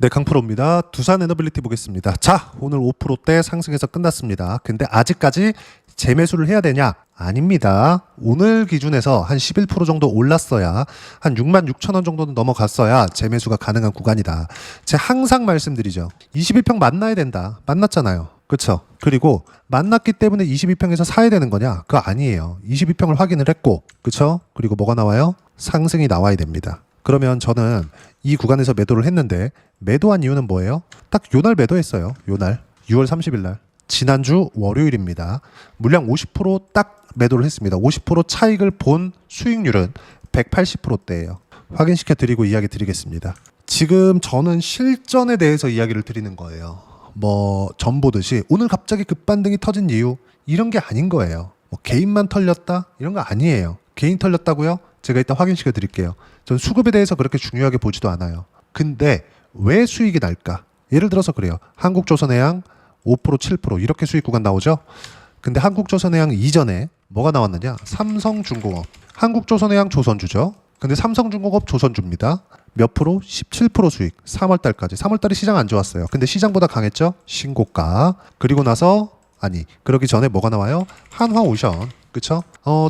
네, 강프로입니다. 두산 에너빌리티 보겠습니다. 자, 오늘 5%대 상승해서 끝났습니다. 근데 아직까지 재매수를 해야 되냐? 아닙니다. 오늘 기준에서 한 11% 정도 올랐어야 한 66,000원 정도는 넘어갔어야 재매수가 가능한 구간이다. 제가 항상 말씀드리죠. 22평 만나야 된다. 만났잖아요. 그렇죠? 그리고 만났기 때문에 22평에서 사야 되는 거냐? 그거 아니에요. 22평을 확인을 했고, 그렇죠? 그리고 뭐가 나와요? 상승이 나와야 됩니다. 그러면 저는 이 구간에서 매도를 했는데 매도한 이유는 뭐예요? 딱 요날 매도했어요. 요날 6월 30일 날 지난주 월요일입니다. 물량 50%딱 매도를 했습니다. 50% 차익을 본 수익률은 180%대예요. 확인시켜 드리고 이야기 드리겠습니다. 지금 저는 실전에 대해서 이야기를 드리는 거예요. 전 보듯이 오늘 갑자기 급반등이 터진 이유 이런 게 아닌 거예요. 개인만 털렸다 이런 거 아니에요. 개인 털렸다고요? 제가 일단 확인시켜 드릴게요. 전 수급에 대해서 그렇게 중요하게 보지도 않아요. 근데 왜 수익이 날까? 예를 들어서 그래요. 한국조선해양 5% 7% 이렇게 수익 구간 나오죠. 근데 한국조선해양 이전에 뭐가 나왔느냐? 삼성중공업. 한국조선해양 조선주죠. 근데 삼성중공업 조선주입니다. 몇 프로? 17% 수익. 3월달까지. 3월달에 시장 안 좋았어요. 근데 시장보다 강했죠? 신고가. 그러기 전에 뭐가 나와요? 한화오션. 그쵸?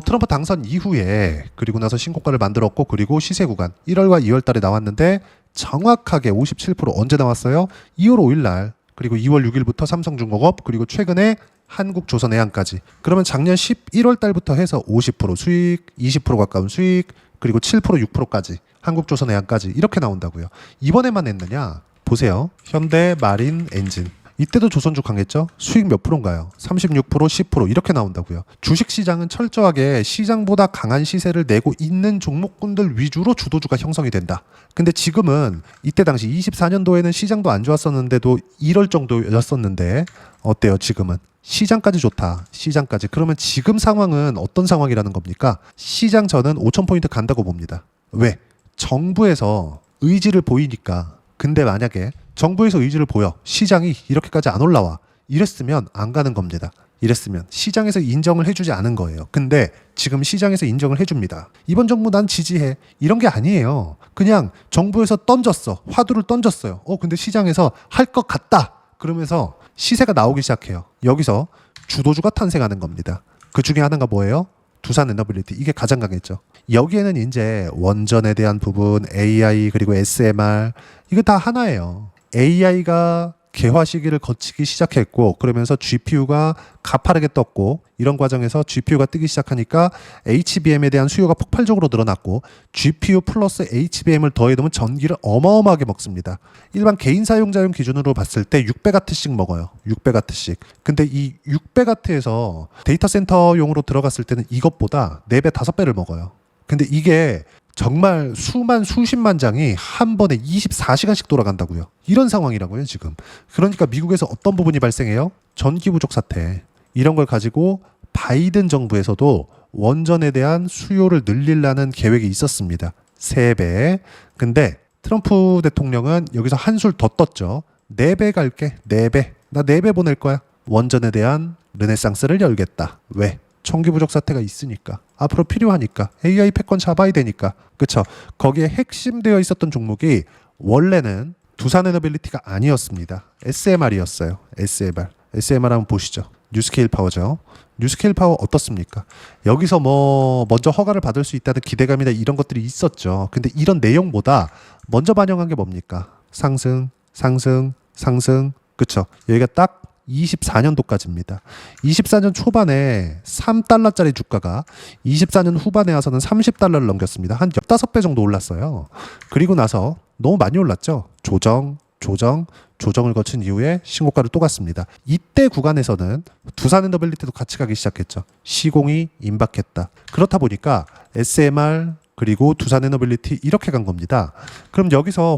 트럼프 당선 이후에 그리고 나서 신고가를 만들었고 그리고 시세 구간 1월과 2월 달에 나왔는데 정확하게 57% 언제 나왔어요? 2월 5일 날 그리고 2월 6일부터 삼성중공업 그리고 최근에 한국조선해양까지. 그러면 작년 11월 달부터 해서 50% 수익, 20% 가까운 수익 그리고 7% 6%까지 한국조선해양까지 이렇게 나온다고요. 이번에만 했느냐? 보세요. 현대마린엔진 이때도 조선주 강했죠? 수익 몇 프로인가요? 36%, 10% 이렇게 나온다고요. 주식시장은 철저하게 시장보다 강한 시세를 내고 있는 종목군들 위주로 주도주가 형성이 된다. 근데 지금은 이때 당시 24년도에는 시장도 안 좋았었는데도 이럴 정도였었는데 어때요 지금은? 시장까지 좋다. 시장까지. 그러면 지금 상황은 어떤 상황이라는 겁니까? 시장 저는 5,000포인트 간다고 봅니다. 왜? 정부에서 의지를 보이니까. 근데 만약에 정부에서 의지를 보여 시장이 이렇게까지 안 올라와 이랬으면 안 가는 겁니다. 이랬으면 시장에서 인정을 해주지 않은 거예요. 근데 지금 시장에서 인정을 해줍니다. 이번 정부 난 지지해 이런 게 아니에요. 그냥 정부에서 던졌어. 화두를 던졌어요. 근데 시장에서 할 것 같다 그러면서 시세가 나오기 시작해요. 여기서 주도주가 탄생하는 겁니다. 그 중에 하나가 뭐예요? 두산 에너빌리티. 이게 가장 강했죠. 여기에는 이제 원전에 대한 부분, AI 그리고 SMR 이거 다 하나예요. AI가 개화 시기를 거치기 시작했고 그러면서 GPU가 가파르게 떴고 이런 과정에서 GPU가 뜨기 시작하니까 HBM에 대한 수요가 폭발적으로 늘어났고 GPU 플러스 HBM을 더해놓으면 전기를 어마어마하게 먹습니다. 일반 개인 사용자용 기준으로 봤을 때 600W씩 먹어요. 600W씩. 근데 이 600W에서 데이터 센터용으로 들어갔을 때는 이것보다 4배, 5배를 먹어요. 근데 이게 정말 수십만 장이 한 번에 24시간씩 돌아간다고요. 이런 상황이라고요, 지금. 그러니까 미국에서 어떤 부분이 발생해요? 전기 부족 사태. 이런 걸 가지고 바이든 정부에서도 원전에 대한 수요를 늘리려는 계획이 있었습니다. 3배. 근데 트럼프 대통령은 여기서 한술 더 떴죠. 4배 갈게. 4배. 나 4배 보낼 거야. 원전에 대한 르네상스를 열겠다. 왜? 전기 부족 사태가 있으니까. 앞으로 필요하니까. AI 패권 잡아야 되니까. 그쵸? 거기에 핵심되어 있었던 종목이 원래는 두산 에너빌리티가 아니었습니다. SMR이었어요. SMR. SMR 한번 보시죠. 뉴스케일 파워죠. 뉴스케일 파워 어떻습니까? 여기서 먼저 허가를 받을 수 있다는 기대감이나 이런 것들이 있었죠. 근데 이런 내용보다 먼저 반영한 게 뭡니까? 상승, 상승, 상승. 그쵸? 여기가 딱 24년도까지입니다. 24년 초반에 3달러짜리 주가가 24년 후반에 와서는 30달러를 넘겼습니다. 한 15배 정도 올랐어요. 그리고 나서 너무 많이 올랐죠. 조정을 거친 이후에 신고가를 또 갔습니다. 이때 구간에서는 두산 에너빌리티도 같이 가기 시작했죠. 시공이 임박했다. 그렇다 보니까 SMR 그리고 두산 에너빌리티 이렇게 간 겁니다. 그럼 여기서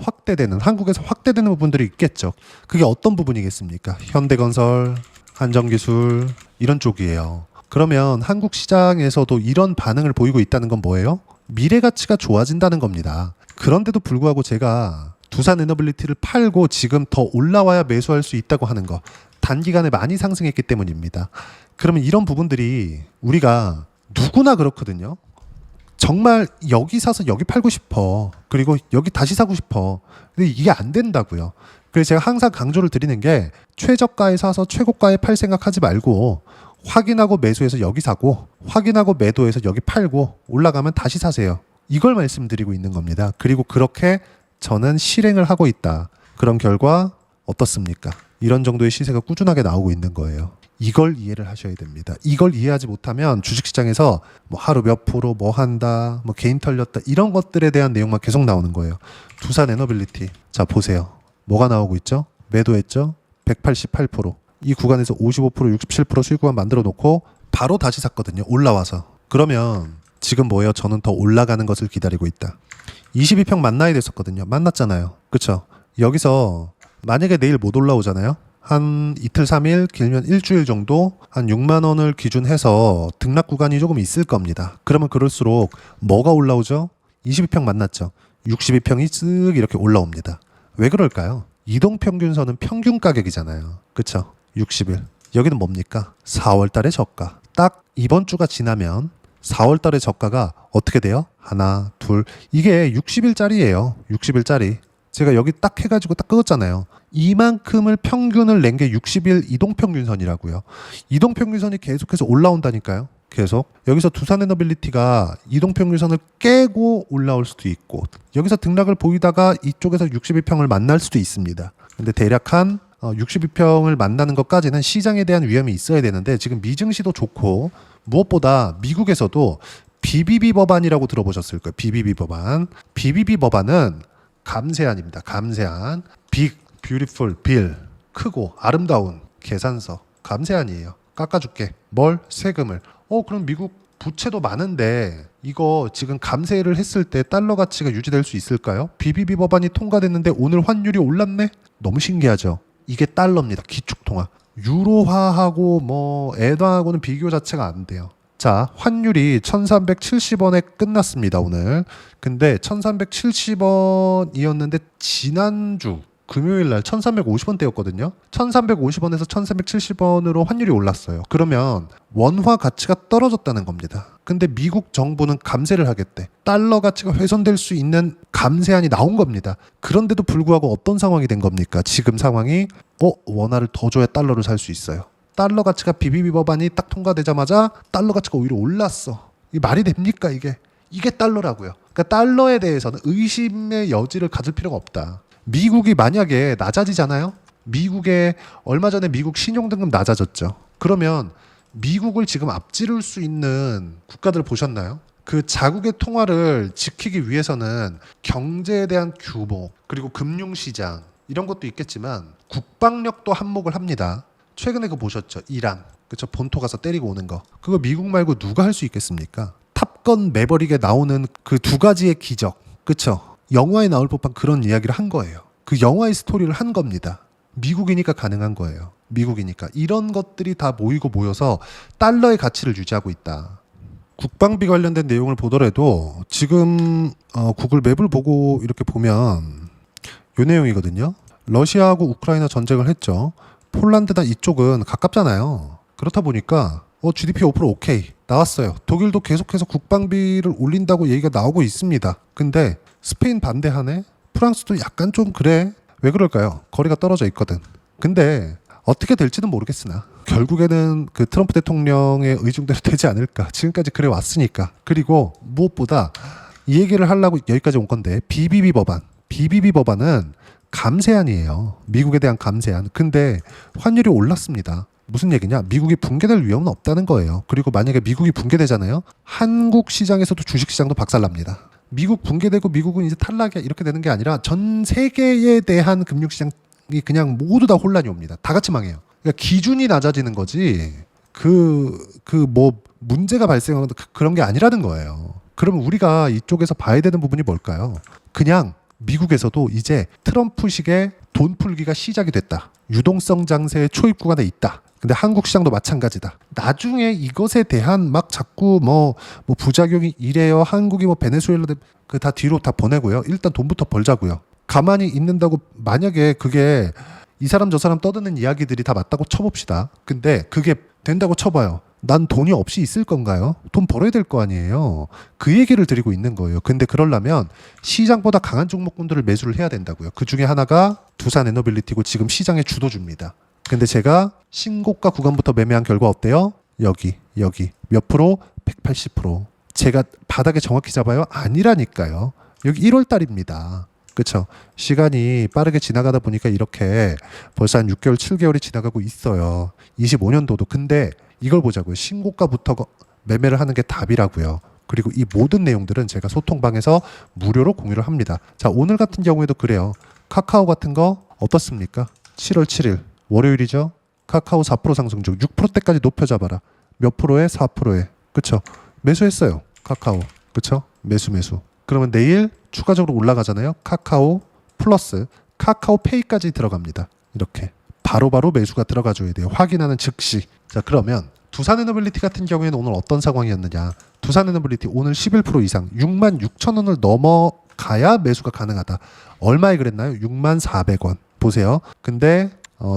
한국에서 확대되는 부분들이 있겠죠. 그게 어떤 부분이겠습니까? 현대건설, 한정기술 이런 쪽이에요. 그러면 한국 시장에서도 이런 반응을 보이고 있다는 건 뭐예요? 미래 가치가 좋아진다는 겁니다. 그런데도 불구하고 제가 두산 에너빌리티를 팔고 지금 더 올라와야 매수할 수 있다고 하는 거 단기간에 많이 상승했기 때문입니다. 그러면 이런 부분들이 우리가 누구나 그렇거든요. 정말 여기 사서 여기 팔고 싶어. 그리고 여기 다시 사고 싶어. 근데 이게 안 된다고요. 그래서 제가 항상 강조를 드리는 게 최저가에 사서 최고가에 팔 생각하지 말고 확인하고 매수해서 여기 사고 확인하고 매도해서 여기 팔고 올라가면 다시 사세요. 이걸 말씀드리고 있는 겁니다. 그리고 그렇게 저는 실행을 하고 있다. 그런 결과 어떻습니까? 이런 정도의 시세가 꾸준하게 나오고 있는 거예요. 이걸 이해를 하셔야 됩니다. 이걸 이해하지 못하면 주식시장에서 뭐 하루 몇 프로 뭐 한다, 뭐 개인 털렸다 이런 것들에 대한 내용만 계속 나오는 거예요. 두산 에너빌리티. 자, 보세요. 뭐가 나오고 있죠? 매도했죠? 188%. 이 구간에서 55%, 67% 수익 구간 만들어 놓고 바로 다시 샀거든요. 올라와서. 그러면 지금 뭐예요? 저는 더 올라가는 것을 기다리고 있다. 22평 만나야 됐었거든요. 만났잖아요. 그쵸? 여기서 만약에 내일 못 올라오잖아요. 한 이틀 3일 길면 일주일 정도 한 6만 원을 기준해서 등락 구간이 조금 있을 겁니다. 그러면 그럴수록 뭐가 올라오죠? 22평 만났죠. 62평이 쓱 이렇게 올라옵니다. 왜 그럴까요? 이동평균선은 평균 가격이잖아요. 그쵸? 60일. 여기는 뭡니까? 4월 달의 저가. 딱 이번 주가 지나면 4월 달의 저가가 어떻게 돼요? 하나, 둘. 이게 60일짜리예요. 60일짜리. 제가 여기 딱 해가지고 딱 끄었잖아요. 이만큼을 평균을 낸 게 60일 이동평균선이라고요. 이동평균선이 계속해서 올라온다니까요. 계속. 여기서 두산에너빌리티가 이동평균선을 깨고 올라올 수도 있고 여기서 등락을 보이다가 이쪽에서 62평을 만날 수도 있습니다. 근데 대략 한 62평을 만나는 것까지는 시장에 대한 위험이 있어야 되는데 지금 미증시도 좋고 무엇보다 미국에서도 BBB 법안이라고 들어보셨을 거예요. BBB 법안. BBB 법안은 감세안입니다. 감세안. 빅, 뷰티풀, 빌. 크고 아름다운 계산서. 감세안이에요. 깎아줄게. 뭘? 세금을. 그럼 미국 부채도 많은데 이거 지금 감세를 했을 때 달러 가치가 유지될 수 있을까요? BBB 법안이 통과됐는데 오늘 환율이 올랐네? 너무 신기하죠? 이게 달러입니다. 기축통화. 유로화하고 뭐 엔화하고는 비교 자체가 안 돼요. 자, 환율이 1370원에 끝났습니다, 오늘. 근데 1370원이었는데 지난주 금요일 날 1350원대였거든요. 1350원에서 1370원으로 환율이 올랐어요. 그러면 원화 가치가 떨어졌다는 겁니다. 근데 미국 정부는 감세를 하겠대. 달러 가치가 훼손될 수 있는 감세안이 나온 겁니다. 그런데도 불구하고 어떤 상황이 된 겁니까? 지금 상황이 원화를 더 줘야 달러를 살 수 있어요. 달러 가치가 BBB 법안이 딱 통과되자마자 달러 가치가 오히려 올랐어. 이게 말이 됩니까 이게? 이게 달러라고요. 그러니까 달러에 대해서는 의심의 여지를 가질 필요가 없다. 미국이 만약에 낮아지잖아요. 미국의 얼마 전에 미국 신용등급 낮아졌죠. 그러면 미국을 지금 앞지를 수 있는 국가들 보셨나요? 그 자국의 통화를 지키기 위해서는 경제에 대한 규모 그리고 금융시장 이런 것도 있겠지만 국방력도 한몫을 합니다. 최근에 그거 보셨죠? 이란. 그쵸? 본토 가서 때리고 오는 거. 그거 미국 말고 누가 할 수 있겠습니까? 탑건 매버릭에 나오는 그 두 가지의 기적. 그쵸? 영화에 나올 법한 그런 이야기를 한 거예요. 그 영화의 스토리를 한 겁니다. 미국이니까 가능한 거예요. 미국이니까. 이런 것들이 다 모이고 모여서 달러의 가치를 유지하고 있다. 국방비 관련된 내용을 보더라도 지금 구글 맵을 보고 이렇게 보면 이 내용이거든요. 러시아하고 우크라이나 전쟁을 했죠. 폴란드나 이쪽은 가깝잖아요. 그렇다 보니까 GDP 5% 오케이 나왔어요. 독일도 계속해서 국방비를 올린다고 얘기가 나오고 있습니다. 근데 스페인 반대하네? 프랑스도 약간 좀 그래. 왜 그럴까요? 거리가 떨어져 있거든. 근데 어떻게 될지는 모르겠으나 결국에는 그 트럼프 대통령의 의중대로 되지 않을까. 지금까지 그래 왔으니까. 그리고 무엇보다 이 얘기를 하려고 여기까지 온 건데 BBB 법안. BBB 법안은 감세안이에요. 미국에 대한 감세안. 근데 환율이 올랐습니다. 무슨 얘기냐? 미국이 붕괴될 위험은 없다는 거예요. 그리고 만약에 미국이 붕괴되잖아요. 한국 시장에서도 주식 시장도 박살납니다. 미국 붕괴되고 미국은 이제 탈락이야 이렇게 되는 게 아니라 전 세계에 대한 금융시장이 그냥 모두 다 혼란이 옵니다. 다 같이 망해요. 그러니까 기준이 낮아지는 거지 뭐 문제가 발생하는 그런 게 아니라는 거예요. 그러면 우리가 이쪽에서 봐야 되는 부분이 뭘까요? 그냥 미국에서도 이제 트럼프식의 돈 풀기가 시작이 됐다. 유동성 장세의 초입 구간에 있다. 근데 한국 시장도 마찬가지다. 나중에 이것에 대한 막 자꾸 뭐 부작용이 이래요. 한국이 뭐 베네수엘라 그 다 뒤로 다 보내고요. 일단 돈부터 벌자고요. 가만히 있는다고 만약에 그게 이 사람 저 사람 떠드는 이야기들이 다 맞다고 쳐봅시다. 근데 그게 된다고 쳐봐요. 난 돈이 없이 있을 건가요? 돈 벌어야 될 거 아니에요. 그 얘기를 드리고 있는 거예요. 근데 그러려면 시장보다 강한 종목군들을 매수를 해야 된다고요. 그 중에 하나가 두산 에너빌리티고 지금 시장의 주도주입니다. 근데 제가 신고가 구간부터 매매한 결과 어때요? 여기 몇 프로? 180%. 제가 바닥에 정확히 잡아요? 아니라니까요. 여기 1월 달입니다. 그쵸? 시간이 빠르게 지나가다 보니까 이렇게 벌써 한 6개월, 7개월이 지나가고 있어요. 25년도도. 근데 이걸 보자고요. 신고가부터 매매를 하는 게 답이라고요. 그리고 이 모든 내용들은 제가 소통방에서 무료로 공유를 합니다. 자, 오늘 같은 경우에도 그래요. 카카오 같은 거 어떻습니까? 7월 7일 월요일이죠. 카카오 4% 상승 중 6%대까지 높여 잡아라. 몇 프로에? 4%에. 그쵸? 매수했어요. 카카오. 그쵸? 매수. 그러면 내일 추가적으로 올라가잖아요. 카카오 플러스 카카오페이까지 들어갑니다. 이렇게 바로바로 매수가 들어가줘야 돼요. 확인하는 즉시. 자, 그러면 두산에너빌리티 같은 경우에는 오늘 어떤 상황이었느냐. 두산에너빌리티 오늘 11% 이상 66,000원을 넘어가야 매수가 가능하다. 얼마에 그랬나요? 64,100원. 보세요. 근데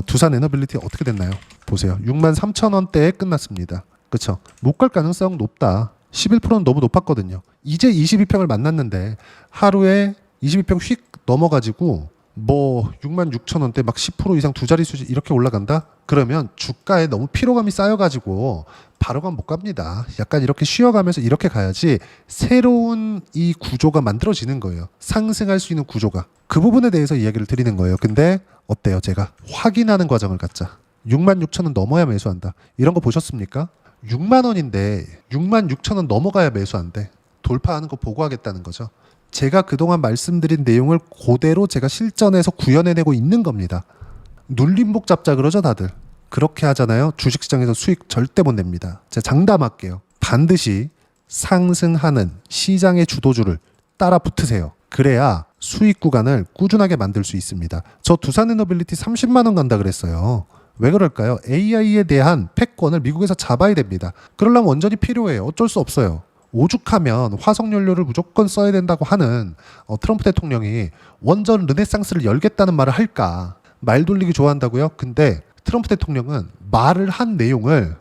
두산에너빌리티 어떻게 됐나요? 보세요. 63,000원대에 끝났습니다. 그쵸? 못 갈 가능성 높다. 11%는 너무 높았거든요. 이제 22평을 만났는데 하루에 22평 휙 넘어가지고 뭐 66,000원대 막 10% 이상 두 자릿수 이렇게 올라간다? 그러면 주가에 너무 피로감이 쌓여가지고 바로가 못 갑니다. 약간 이렇게 쉬어가면서 이렇게 가야지 새로운 이 구조가 만들어지는 거예요. 상승할 수 있는 구조가. 그 부분에 대해서 이야기를 드리는 거예요. 근데 어때요? 제가 확인하는 과정을 갖자. 66,000원 넘어야 매수한다. 이런 거 보셨습니까? 6만 원인데 66,000원 넘어가야 매수한대. 돌파하는 거 보고하겠다는 거죠. 제가 그동안 말씀드린 내용을 그대로 제가 실전에서 구현해내고 있는 겁니다. 눌림목 잡자 그러죠 다들. 그렇게 하잖아요. 주식시장에서 수익 절대 못 냅니다. 제가 장담할게요. 반드시 상승하는 시장의 주도주를 따라 붙으세요. 그래야 수익 구간을 꾸준하게 만들 수 있습니다. 저 두산에너빌리티 30만 원 간다 그랬어요. 왜 그럴까요? AI에 대한 패권을 미국에서 잡아야 됩니다. 그러려면 원전이 필요해요. 어쩔 수 없어요. 오죽하면 화석연료를 무조건 써야 된다고 하는 트럼프 대통령이 원전 르네상스를 열겠다는 말을 할까? 말 돌리기 좋아한다고요? 근데 트럼프 대통령은 말을 한 내용을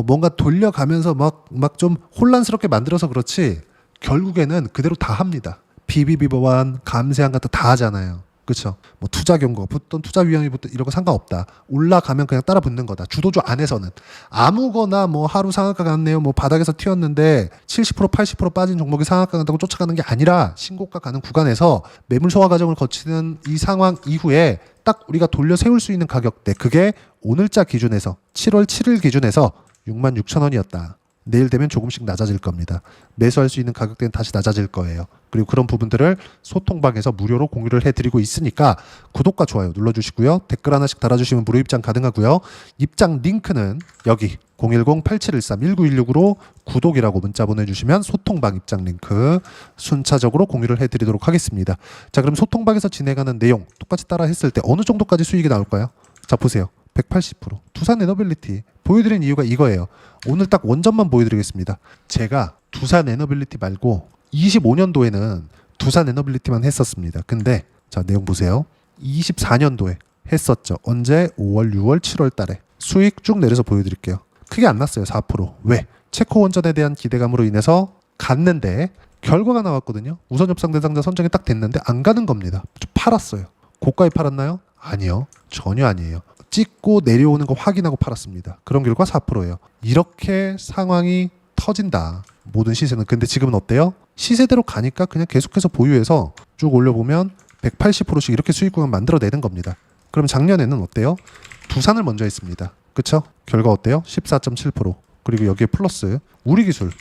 뭔가 돌려가면서 막 좀 혼란스럽게 만들어서 그렇지 결국에는 그대로 다 합니다. BBB 법안, 감세안 같은 다 하잖아요. 그렇죠. 뭐 투자 경고가 붙든 투자 위험이 붙든 이런 거 상관없다. 올라가면 그냥 따라 붙는 거다. 주도주 안에서는 아무거나 뭐 하루 상한가 갔네요. 뭐 바닥에서 튀었는데 70% 80% 빠진 종목이 상한가 간다고 쫓아가는 게 아니라 신고가 가는 구간에서 매물 소화 과정을 거치는 이 상황 이후에 딱 우리가 돌려 세울 수 있는 가격대, 그게 오늘자 기준에서 7월 7일 기준에서 66,000원이었다. 내일 되면 조금씩 낮아질 겁니다. 매수할 수 있는 가격대는 다시 낮아질 거예요. 그리고 그런 부분들을 소통방에서 무료로 공유를 해드리고 있으니까 구독과 좋아요 눌러주시고요. 댓글 하나씩 달아주시면 무료 입장 가능하고요. 입장 링크는 여기 010-8713-1916으로 구독이라고 문자 보내주시면 소통방 입장 링크 순차적으로 공유를 해드리도록 하겠습니다. 자, 그럼 소통방에서 진행하는 내용 똑같이 따라 했을 때 어느 정도까지 수익이 나올까요? 자, 보세요. 180%. 두산에너빌리티 보여드린 이유가 이거예요. 오늘 딱 원전만 보여드리겠습니다. 제가 두산에너빌리티 말고 25년도에는 두산에너빌리티만 했었습니다. 근데 자, 내용 보세요. 24년도에 했었죠. 언제? 5월, 6월, 7월 달에 수익 쭉 내려서 보여드릴게요. 크게 안 났어요. 4%. 왜? 체코 원전에 대한 기대감으로 인해서 갔는데 결과가 나왔거든요. 우선 협상 대상자 선정이 딱 됐는데 안 가는 겁니다. 좀 팔았어요. 고가에 팔았나요? 아니요. 전혀 아니에요. 찍고 내려오는 거 확인하고 팔았습니다. 그런 결과 4%예요. 이렇게 상황이 터진다. 모든 시세는. 근데 지금은 어때요? 시세대로 가니까 그냥 계속해서 보유해서 쭉 올려보면 180%씩 이렇게 수익 구간 만들어내는 겁니다. 그럼 작년에는 어때요? 두산을 먼저 했습니다. 그쵸? 결과 어때요? 14.7%. 그리고 여기에 플러스 우리기술.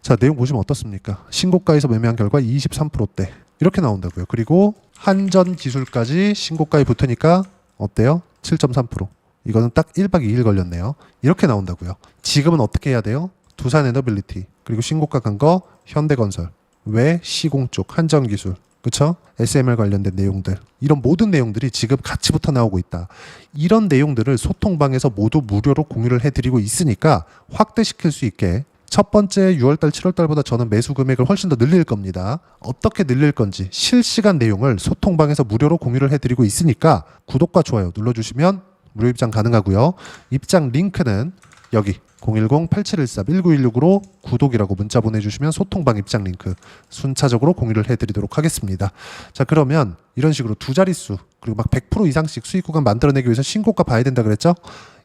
자, 내용 보시면 어떻습니까? 신고가에서 매매한 결과 23%대. 이렇게 나온다고요. 그리고 한전기술까지 신고가에 붙으니까 어때요? 7.3%. 이거는 딱 1박 2일 걸렸네요. 이렇게 나온다고요. 지금은 어떻게 해야 돼요? 두산에너빌리티 그리고 신고가 간 거 현대건설, 왜? 시공 쪽 한전기술, 그쵸? SMR 관련된 내용들, 이런 모든 내용들이 지금 같이부터 나오고 있다. 이런 내용들을 소통방에서 모두 무료로 공유를 해드리고 있으니까 확대시킬 수 있게 첫 번째 6월달 7월달보다 저는 매수 금액을 훨씬 더 늘릴 겁니다. 어떻게 늘릴 건지 실시간 내용을 소통방에서 무료로 공유를 해드리고 있으니까 구독과 좋아요 눌러주시면 무료 입장 가능하고요. 입장 링크는 여기 010-8713-1916으로 구독이라고 문자 보내주시면 소통방 입장 링크 순차적으로 공유를 해드리도록 하겠습니다. 자, 그러면 이런 식으로 두 자릿수 그리고 막 100% 이상씩 수익 구간 만들어내기 위해서 신고가 봐야 된다 그랬죠?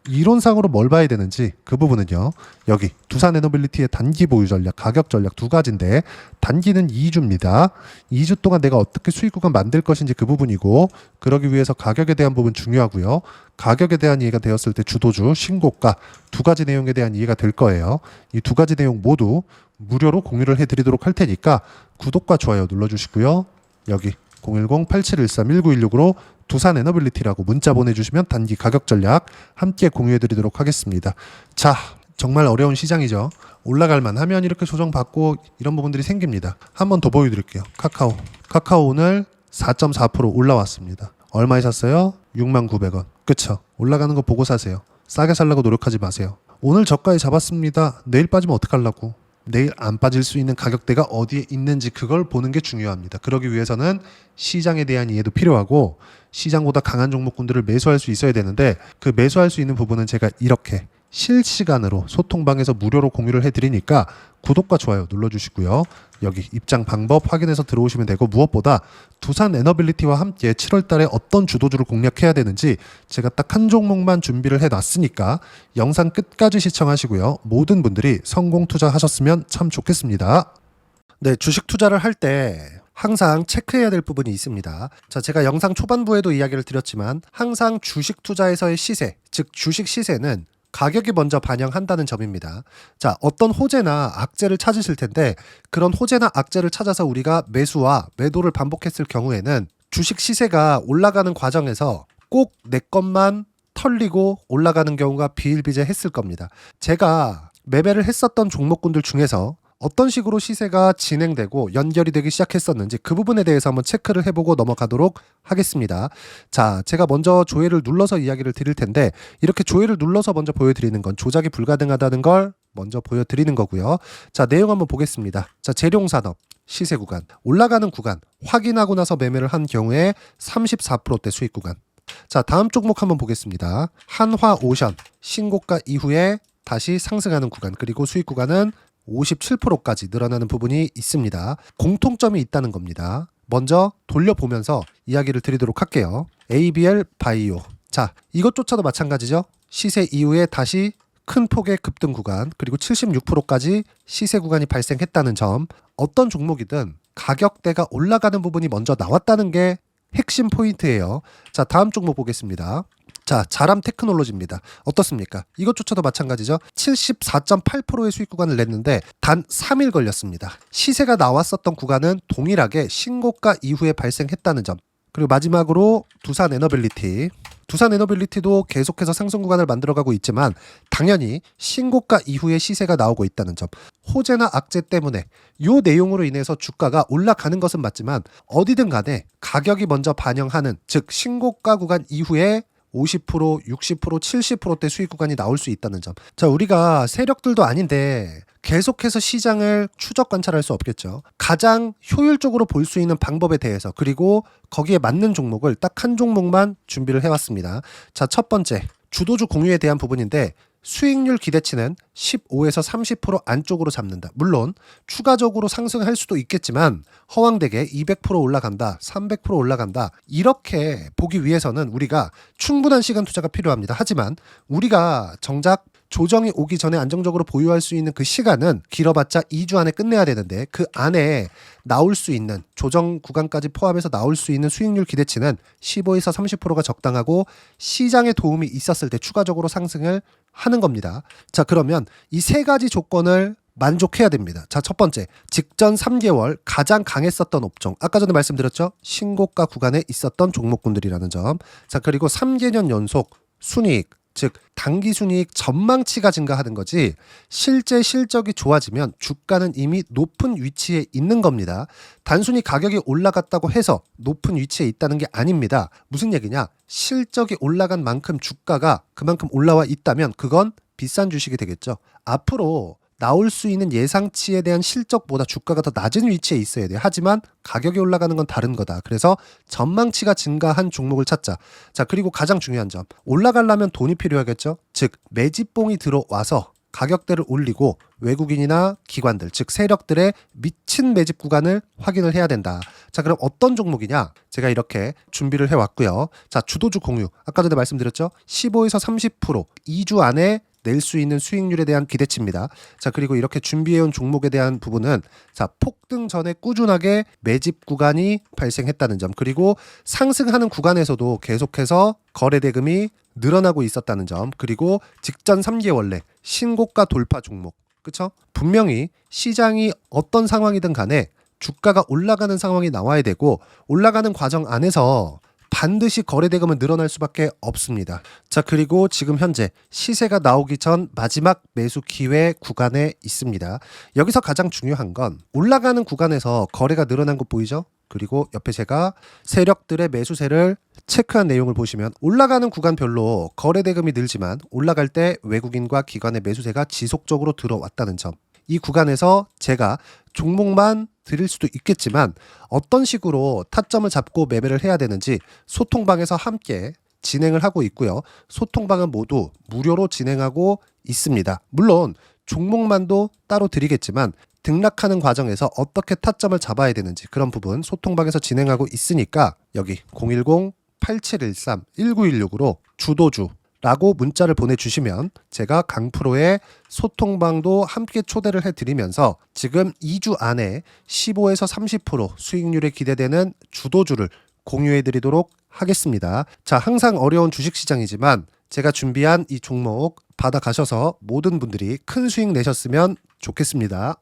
이론상으로 뭘 봐야 되는지 그 부분은요. 여기 두산에너빌리티의 단기 보유 전략, 가격 전략 두 가지인데 단기는 2주입니다. 2주 동안 내가 어떻게 수익 구간 만들 것인지 그 부분이고 그러기 위해서 가격에 대한 부분 중요하고요. 가격에 대한 이해가 되었을 때 주도주, 신고가 두 가지 내용에 대한 이해가 될 거예요. 이 두 가지 내용 모두 무료로 공유를 해드리도록 할 테니까 구독과 좋아요 눌러주시고요. 여기 010-8713-1916으로 두산에너빌리티라고 문자 보내주시면 단기 가격 전략 함께 공유해드리도록 하겠습니다. 자, 정말 어려운 시장이죠. 올라갈만 하면 이렇게 조정받고 이런 부분들이 생깁니다. 한 번 더 보여드릴게요. 카카오 오늘 4.4% 올라왔습니다. 얼마에 샀어요? 69,000원. 그쵸? 올라가는 거 보고 사세요. 싸게 살라고 노력하지 마세요. 오늘 저가에 잡았습니다. 내일 빠지면 어떡하려고. 내일 안 빠질 수 있는 가격대가 어디에 있는지 그걸 보는 게 중요합니다. 그러기 위해서는 시장에 대한 이해도 필요하고 시장보다 강한 종목군들을 매수할 수 있어야 되는데 그 매수할 수 있는 부분은 제가 이렇게 실시간으로 소통방에서 무료로 공유를 해드리니까 구독과 좋아요 눌러주시고요. 여기 입장 방법 확인해서 들어오시면 되고 무엇보다 두산에너빌리티와 함께 7월 달에 어떤 주도주를 공략해야 되는지 제가 딱 한 종목만 준비를 해놨으니까 영상 끝까지 시청하시고요. 모든 분들이 성공 투자하셨으면 참 좋겠습니다. 네, 주식 투자를 할 때 항상 체크해야 될 부분이 있습니다. 자, 제가 영상 초반부에도 이야기를 드렸지만 항상 주식 투자에서의 시세, 즉 주식 시세는 가격이 먼저 반영한다는 점입니다. 자, 어떤 호재나 악재를 찾으실 텐데 그런 호재나 악재를 찾아서 우리가 매수와 매도를 반복했을 경우에는 주식 시세가 올라가는 과정에서 꼭 내 것만 털리고 올라가는 경우가 비일비재했을 겁니다. 제가 매매를 했었던 종목군들 중에서 어떤 식으로 시세가 진행되고 연결이 되기 시작했었는지 그 부분에 대해서 한번 체크를 해보고 넘어가도록 하겠습니다. 자, 제가 먼저 조회를 눌러서 이야기를 드릴 텐데 이렇게 조회를 눌러서 먼저 보여드리는 건 조작이 불가능하다는 걸 먼저 보여드리는 거고요. 자, 내용 한번 보겠습니다. 자, 재룡산업 시세 구간, 올라가는 구간 확인하고 나서 매매를 한 경우에 34%대 수익 구간. 자, 다음 종목 한번 보겠습니다. 한화오션 신고가 이후에 다시 상승하는 구간 그리고 수익 구간은 57%까지 늘어나는 부분이 있습니다. 공통점이 있다는 겁니다. 먼저 돌려보면서 이야기를 드리도록 할게요. ABL 바이오. 자, 이것조차도 마찬가지죠. 시세 이후에 다시 큰 폭의 급등 구간 그리고 76%까지 시세 구간이 발생했다는 점. 어떤 종목이든 가격대가 올라가는 부분이 먼저 나왔다는 게 핵심 포인트예요. 자, 다음 종목 보겠습니다. 자, 자람 테크놀로지입니다. 어떻습니까? 이것조차도 마찬가지죠. 74.8%의 수익 구간을 냈는데 단 3일 걸렸습니다. 시세가 나왔었던 구간은 동일하게 신고가 이후에 발생했다는 점. 그리고 마지막으로 두산에너빌리티. 두산에너빌리티도 계속해서 상승 구간을 만들어가고 있지만 당연히 신고가 이후에 시세가 나오고 있다는 점. 호재나 악재 때문에 이 내용으로 인해서 주가가 올라가는 것은 맞지만 어디든 간에 가격이 먼저 반영하는 즉 신고가 구간 이후에 50%, 60%, 70%대 수익 구간이 나올 수 있다는 점. 자, 우리가 세력들도 아닌데 계속해서 시장을 추적 관찰할 수 없겠죠. 가장 효율적으로 볼 수 있는 방법에 대해서 그리고 거기에 맞는 종목을 딱 한 종목만 준비를 해왔습니다. 자, 첫 번째 주도주 공유에 대한 부분인데 수익률 기대치는 15에서 30% 안쪽으로 잡는다. 물론 추가적으로 상승할 수도 있겠지만 허황되게 200% 올라간다, 300% 올라간다. 이렇게 보기 위해서는 우리가 충분한 시간 투자가 필요합니다. 하지만 우리가 정작 조정이 오기 전에 안정적으로 보유할 수 있는 그 시간은 길어봤자 2주 안에 끝내야 되는데 그 안에 나올 수 있는 조정 구간까지 포함해서 나올 수 있는 수익률 기대치는 15에서 30%가 적당하고 시장에 도움이 있었을 때 추가적으로 상승을 하는 겁니다. 자, 그러면 이 세 가지 조건을 만족해야 됩니다. 자, 첫 번째, 직전 3개월 가장 강했었던 업종. 아까 전에 말씀드렸죠? 신고가 구간에 있었던 종목군들이라는 점. 자, 그리고 3개년 연속 순이익, 즉 단기 순이익 전망치가 증가하는 거지 실제 실적이 좋아지면 주가는 이미 높은 위치에 있는 겁니다. 단순히 가격이 올라갔다고 해서 높은 위치에 있다는 게 아닙니다. 무슨 얘기냐? 실적이 올라간 만큼 주가가 그만큼 올라와 있다면 그건 비싼 주식이 되겠죠. 앞으로 나올 수 있는 예상치에 대한 실적보다 주가가 더 낮은 위치에 있어야 돼요. 하지만 가격이 올라가는 건 다른 거다. 그래서 전망치가 증가한 종목을 찾자. 자, 그리고 가장 중요한 점. 올라가려면 돈이 필요하겠죠? 즉, 매집봉이 들어와서 가격대를 올리고 외국인이나 기관들, 즉 세력들의 미친 매집 구간을 확인을 해야 된다. 자, 그럼 어떤 종목이냐? 제가 이렇게 준비를 해왔고요. 자, 주도주 공유. 아까 전에 말씀드렸죠? 15에서 30% 2주 안에 낼 수 있는 수익률에 대한 기대치입니다. 자, 그리고 이렇게 준비해온 종목에 대한 부분은 자, 폭등 전에 꾸준하게 매집 구간이 발생했다는 점, 그리고 상승하는 구간에서도 계속해서 거래 대금이 늘어나고 있었다는 점, 그리고 직전 3개월 내 신고가 돌파 종목. 그쵸? 분명히 시장이 어떤 상황이든 간에 주가가 올라가는 상황이 나와야 되고 올라가는 과정 안에서 반드시 거래 대금은 늘어날 수밖에 없습니다. 자, 그리고 지금 현재 시세가 나오기 전 마지막 매수 기회 구간에 있습니다. 여기서 가장 중요한 건 올라가는 구간에서 거래가 늘어난 거 보이죠? 그리고 옆에 제가 세력들의 매수세를 체크한 내용을 보시면 올라가는 구간별로 거래 대금이 늘지만 올라갈 때 외국인과 기관의 매수세가 지속적으로 들어왔다는 점. 이 구간에서 제가 종목만 드릴 수도 있겠지만 어떤 식으로 타점을 잡고 매매를 해야 되는지 소통방에서 함께 진행을 하고 있고요. 소통방은 모두 무료로 진행하고 있습니다. 물론 종목만도 따로 드리겠지만 등락하는 과정에서 어떻게 타점을 잡아야 되는지 그런 부분 소통방에서 진행하고 있으니까 여기 010-8713-1916으로 주도주 라고 문자를 보내주시면 제가 강프로의 소통방도 함께 초대를 해드리면서 지금 2주 안에 15에서 30% 수익률이 기대되는 주도주를 공유해드리도록 하겠습니다. 자, 항상 어려운 주식시장이지만 제가 준비한 이 종목 받아가셔서 모든 분들이 큰 수익 내셨으면 좋겠습니다.